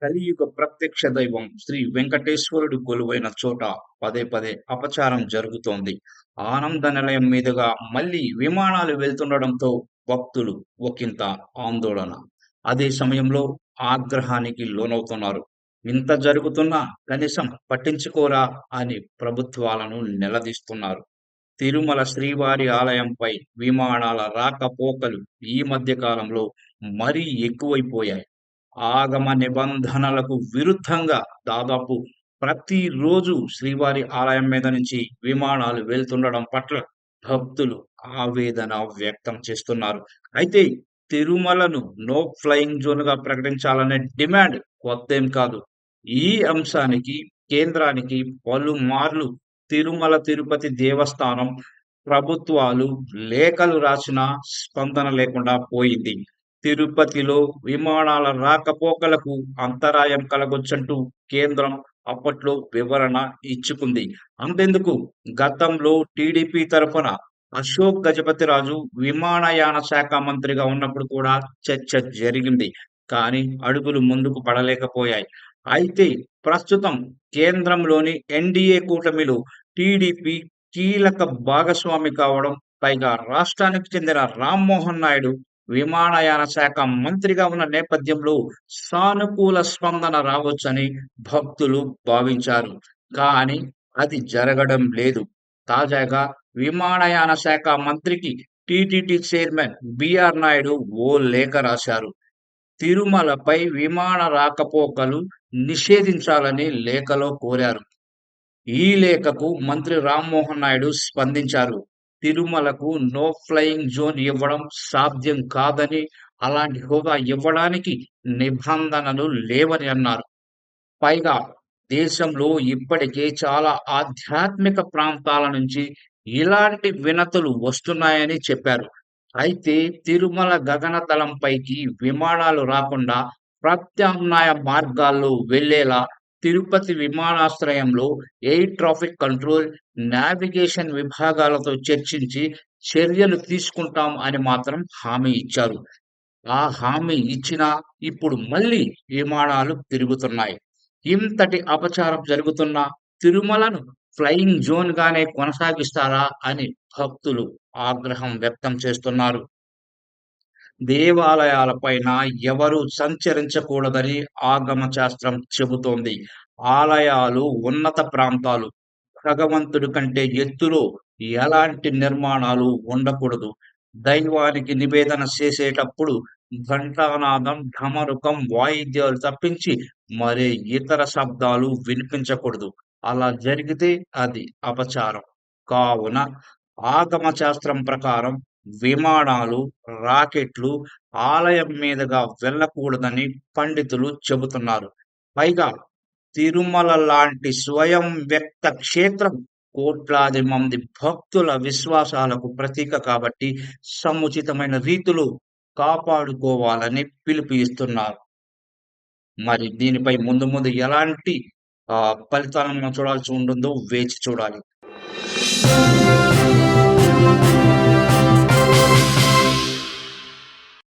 కలియుగ ప్రత్యక్ష దైవం శ్రీ వెంకటేశ్వరుడు కొలువైన చోట పదే పదే అపచారం జరుగుతోంది. ఆనంద నిలయం మీదుగా మళ్ళీ విమానాలు వెళ్తుండడంతో భక్తులు ఒకింత ఆందోళన. అదే సమయంలో ఆగ్రహానికి లోనవుతున్నారు. ఇంత జరుగుతున్నా కనీసం పట్టించుకోరా అని ప్రభుత్వాలను నిలదీస్తున్నారు. తిరుమల శ్రీవారి ఆలయంపై విమానాల రాకపోకలు ఈ మధ్య కాలంలో మరీ ఎక్కువైపోయాయి. ఆగమ నిబంధనలకు విరుద్ధంగా దాదాపు ప్రతిరోజు శ్రీవారి ఆలయం మీద నుంచి విమానాలు వెళ్తుండడం పట్ల భక్తులు ఆవేదన వ్యక్తం చేస్తున్నారు. అయితే తిరుమలను నో ఫ్లయింగ్ జోన్‌గా ప్రకటించాలనే డిమాండ్ కొత్తేం కాదు. ఈ అంశానికి కేంద్రానికి పలుమార్లు తిరుమల తిరుపతి దేవస్థానం, ప్రభుత్వాలు లేఖలు రాసినా స్పందన లేకుండా పోయింది. తిరుపతిలో విమానాల రాకపోకలకు అంతరాయం కలగొచ్చంటూ కేంద్రం అప్పట్లో వివరణ ఇచ్చుకుంది. అంతెందుకు గతంలో టీడీపీ తరఫున అశోక్ గజపతిరాజు విమానయాన శాఖ మంత్రిగా ఉన్నప్పుడు కూడా చర్చ జరిగింది. కానీ అడుగులు ముందుకు పడలేకపోయాయి. అయితే ప్రస్తుతం కేంద్రంలోని ఎన్డీఏ కూటమిలో టీడీపీ కీలక భాగస్వామి కావడం, పైగా రాష్ట్రానికి చెందిన రామ్మోహన్ నాయుడు విమానయాన శాఖ మంత్రిగా ఉన్న నేపథ్యంలో సానుకూల స్పందన రావచ్చని భక్తులు భావించారు. కానీ అది జరగడం లేదు. తాజాగా విమానయాన శాఖ మంత్రికి టీటీడీ చైర్మన్ బిఆర్ నాయుడు ఓ లేఖ రాశారు. తిరుమలపై విమాన రాకపోకలు నిషేధించాలని లేఖలో కోరారు. ఈ లేఖకు మంత్రి రామ్మోహన్ నాయుడు స్పందించారు. తిరుమలకు నో ఫ్లయింగ్ జోన్ ఇవ్వడం సాధ్యం కాదని, అలాంటి హోదా ఇవ్వడానికి నిబంధనలు లేవని అన్నారు. పైగా దేశంలో ఇప్పటికే చాలా ఆధ్యాత్మిక ప్రాంతాల నుంచి ఇలాంటి వినతులు వస్తున్నాయని చెప్పారు. అయితే తిరుమల గగనతలంపైకి విమానాలు రాకుండా ప్రత్యామ్నాయ మార్గాల్లో వెళ్ళేలా తిరుపతి విమానాశ్రయంలో ఎయిర్ ట్రాఫిక్ కంట్రోల్, నావిగేషన్ విభాగాలతో చర్చించి చర్యలు తీసుకుంటాం అని మాత్రం హామీ ఇచ్చారు. ఆ హామీ ఇచ్చినా ఇప్పుడు మళ్ళీ విమానాలు తిరుగుతున్నాయి. ఇంతటి అపచారం జరుగుతున్నా తిరుమలను ఫ్లయింగ్ జోన్ గానే కొనసాగిస్తారా అని భక్తులు ఆగ్రహం వ్యక్తం చేస్తున్నారు. దేవాలయాలపైన ఎవరూ సంచరించకూడదని ఆగమ శాస్త్రం చెబుతోంది. ఆలయాలు ఉన్నత ప్రాంతాలు. భగవంతుడి కంటే ఎత్తులో ఎలాంటి నిర్మాణాలు ఉండకూడదు. దైవానికి నివేదన చేసేటప్పుడు ఘంటానాదం, ఢమరుకం, వాయిద్యాలు తప్పించి మరే ఇతర శబ్దాలు వినిపించకూడదు. అలా జరిగితే అది అపచారం. కావున ఆగమ శాస్త్రం ప్రకారం విమానాలు, రాకెట్లు ఆలయం మీదుగా వెళ్ళకూడదని పండితులు చెబుతున్నారు. పైగా తిరుమల లాంటి స్వయం వ్యక్త క్షేత్రం కోట్లాది మంది భక్తుల విశ్వాసాలకు ప్రతీక కాబట్టి సముచితమైన రీతిలో కాపాడుకోవాలని పిలుపు ఇస్తున్నారు. మరి దీనిపై ముందు ముందు ఎలాంటి ఫలితాలను మనం చూడాల్సి ఉంటుందో వేచి చూడాలి.